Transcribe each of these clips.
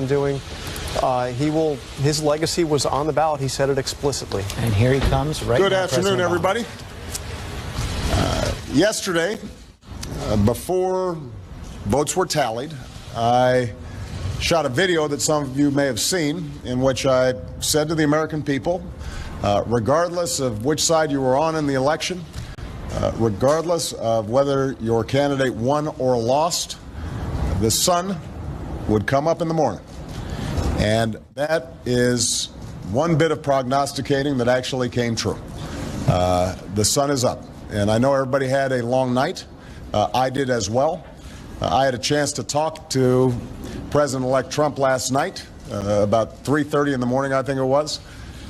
doing. His legacy was on the ballot. He said it explicitly. And here he comes right now. Good afternoon, everybody. Yesterday, before votes were tallied, I shot a video that some of you may have seen in which I said to the American people, regardless of which side you were on in the election, regardless of whether your candidate won or lost, the sun would come up in the morning. And that is one bit of prognosticating that actually came true. The sun is up. And I know everybody had a long night. I did as well. I had a chance to talk to President-elect Trump last night, about 3:30 in the morning, I think it was,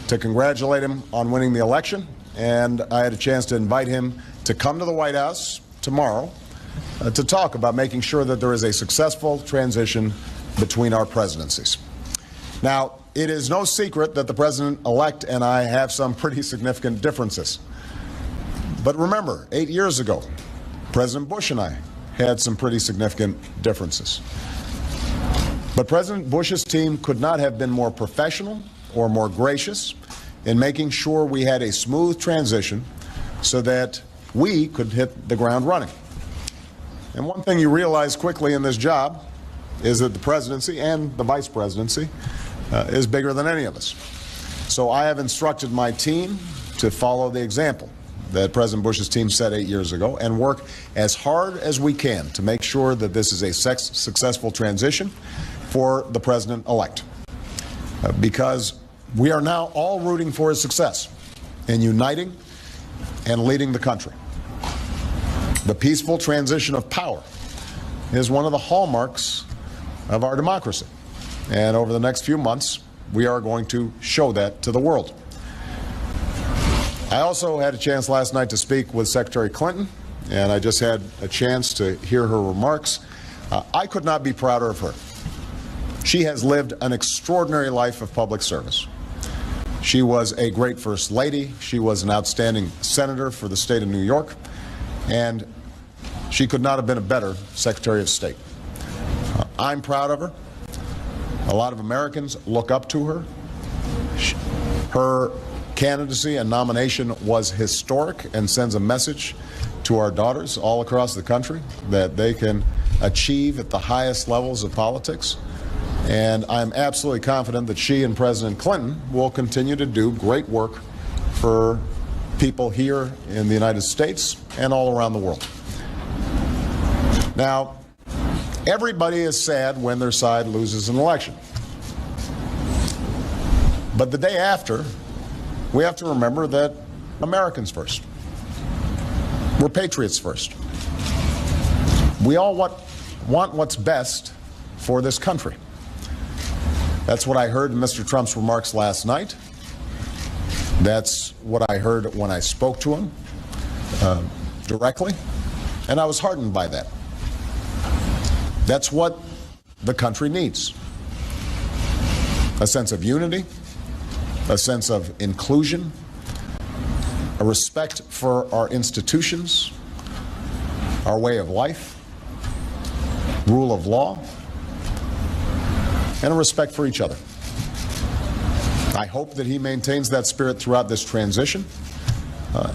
to congratulate him on winning the election. And I had a chance to invite him to come to the White House tomorrow to talk about making sure that there is a successful transition between our presidencies. Now, it is no secret that the President-elect and I have some pretty significant differences. But remember, 8 years ago, President Bush and I had some pretty significant differences. But President Bush's team could not have been more professional or more gracious in making sure we had a smooth transition so that we could hit the ground running. And one thing you realize quickly in this job is that the presidency and the vice presidency is bigger than any of us. So I have instructed my team to follow the example that President Bush's team set 8 years ago and work as hard as we can to make sure that this is a successful transition for the president-elect. Because we are now all rooting for his success in uniting and leading the country. The peaceful transition of power is one of the hallmarks of our democracy. And over the next few months, we are going to show that to the world. I also had a chance last night to speak with Secretary Clinton, and I just had a chance to hear her remarks. I could not be prouder of her. She has lived an extraordinary life of public service. She was a great First Lady. She was an outstanding senator for the state of New York, and she could not have been a better Secretary of State. I'm proud of her. A lot of Americans look up to her. Her candidacy and nomination was historic and sends a message to our daughters all across the country that they can achieve at the highest levels of politics. And I'm absolutely confident that she and President Clinton will continue to do great work for people here in the United States and all around the world. Now, everybody is sad when their side loses an election. But the day after, we have to remember that Americans first. We're patriots first. We all want what's best for this country. That's what I heard in Mr. Trump's remarks last night. That's what I heard when I spoke to him directly, and I was heartened by that. That's what the country needs. A sense of unity, a sense of inclusion, a respect for our institutions, our way of life, rule of law, and a respect for each other. I hope that he maintains that spirit throughout this transition,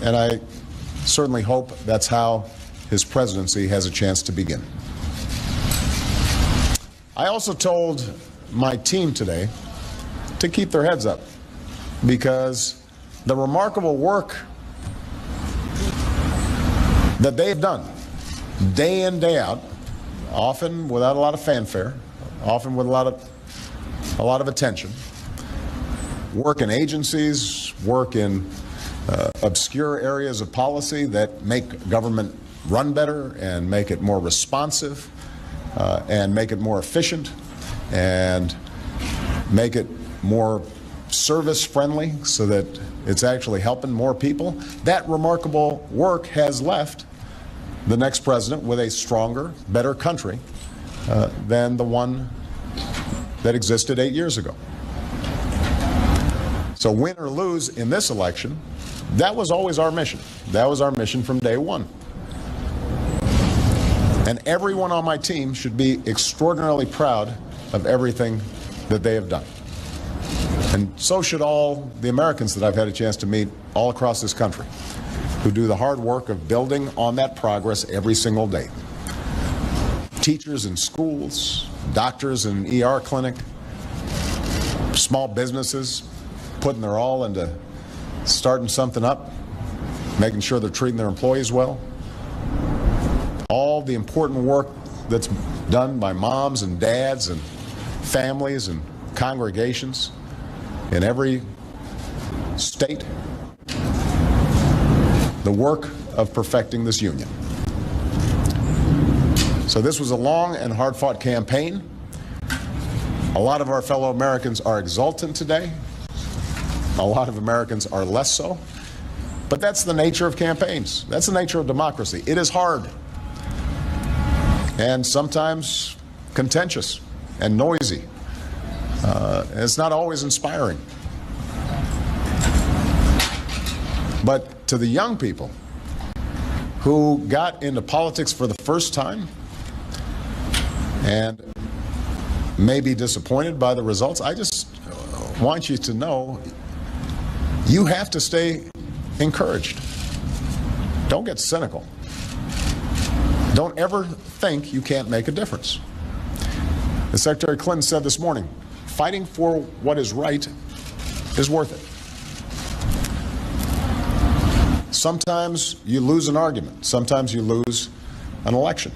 and I certainly hope that's how his presidency has a chance to begin. I also told my team today to keep their heads up, because the remarkable work that they've done day in, day out, often without a lot of fanfare, often with a lot of attention, work in agencies, work in obscure areas of policy that make government run better and make it more responsive and make it more efficient and make it more service-friendly so that it's actually helping more people. That remarkable work has left the next president with a stronger, better country than the one that existed 8 years ago. So win or lose in this election, that was always our mission. That was our mission from day one. And everyone on my team should be extraordinarily proud of everything that they have done. And so should all the Americans that I've had a chance to meet all across this country, who do the hard work of building on that progress every single day. Teachers in schools, doctors in an ER clinic, small businesses putting their all into starting something up, making sure they're treating their employees well. All the important work that's done by moms and dads and families and congregations in every state. The work of perfecting this union. So this was a long and hard-fought campaign. A lot of our fellow Americans are exultant today. A lot of Americans are less so. But that's the nature of campaigns. That's the nature of democracy. It is hard. And sometimes contentious and noisy. It's not always inspiring. But to the young people who got into politics for the first time and may be disappointed by the results, I just want you to know you have to stay encouraged. Don't get cynical. Don't ever think you can't make a difference. As Secretary Clinton said this morning, fighting for what is right is worth it. Sometimes you lose an argument. Sometimes you lose an election.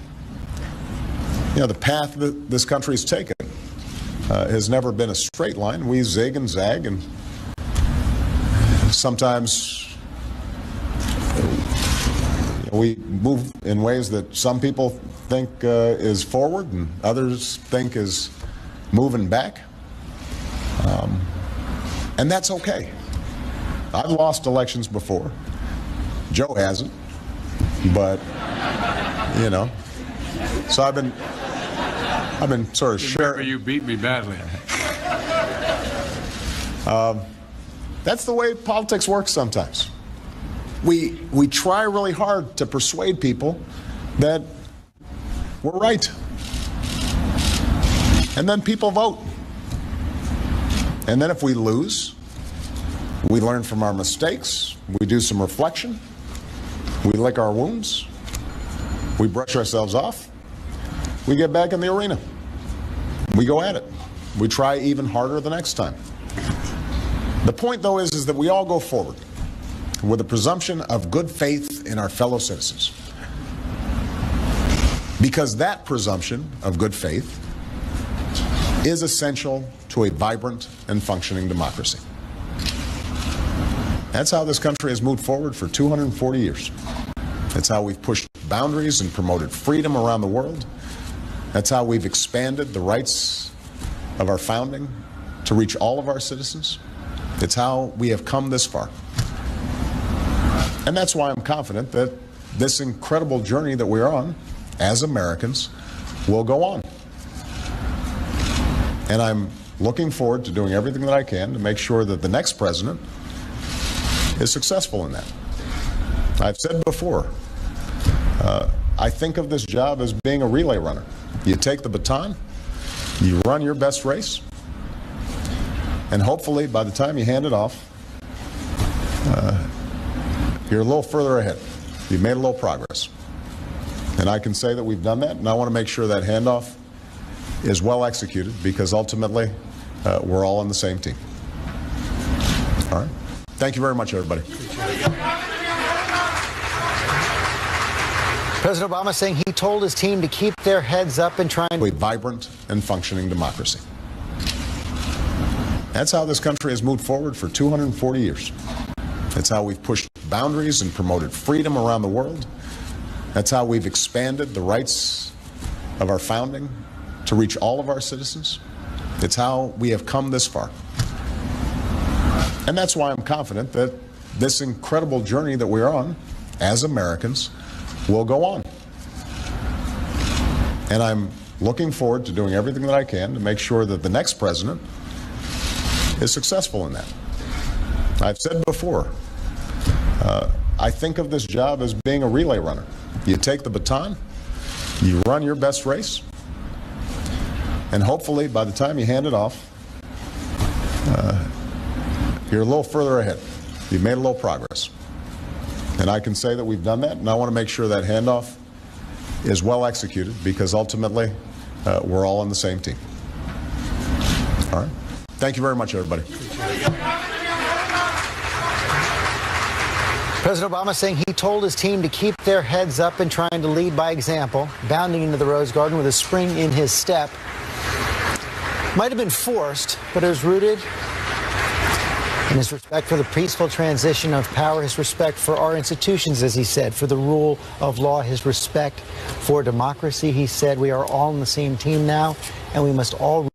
You know, the path that this country has taken has never been a straight line. We zig and zag, and sometimes we move in ways that some people think is forward and others think is moving back. And that's okay. I've lost elections before. Joe hasn't, but you know. So I've been sort of sharing. You beat me badly. That's the way politics works sometimes. We try really hard to persuade people that we're right. And then people vote. And then if we lose, we learn from our mistakes, we do some reflection, we lick our wounds, we brush ourselves off, we get back in the arena. We go at it. We try even harder the next time. The point, though, is that we all go forward with a presumption of good faith in our fellow citizens. Because that presumption of good faith is essential to a vibrant and functioning democracy. That's how this country has moved forward for 240 years. That's how we've pushed boundaries and promoted freedom around the world. That's how we've expanded the rights of our founding to reach all of our citizens. It's how we have come this far. And that's why I'm confident that this incredible journey that we're on as Americans will go on. And I'm looking forward to doing everything that I can to make sure that the next president is successful in that. I've said before, I think of this job as being a relay runner. You take the baton, you run your best race, and hopefully by the time you hand it off, you're a little further ahead. You've made a little progress. And I can say that we've done that, and I want to make sure that handoff is well executed, because ultimately we're all on the same team. All right. Thank you very much, everybody. President Obama saying he told his team to keep their heads up and try and... A vibrant and functioning democracy. That's how this country has moved forward for 240 years. That's how we've pushed boundaries and promoted freedom around the world. That's how we've expanded the rights of our founding to reach all of our citizens. It's how we have come this far. And that's why I'm confident that this incredible journey that we're on as Americans will go on. And I'm looking forward to doing everything that I can to make sure that the next president is successful in that. I've said before, I think of this job as being a relay runner. You take the baton, you run your best race, and hopefully by the time you hand it off, you're a little further ahead. You've made a little progress. And I can say that we've done that, and I want to make sure that handoff is well executed, because ultimately we're all on the same team. All right? Thank you very much, everybody. President Obama saying he told his team to keep their heads up and trying to lead by example, bounding into the Rose Garden with a spring in his step. Might have been forced, but it was rooted in his respect for the peaceful transition of power, his respect for our institutions, as he said, for the rule of law, his respect for democracy. He said we are all on the same team now, and we must all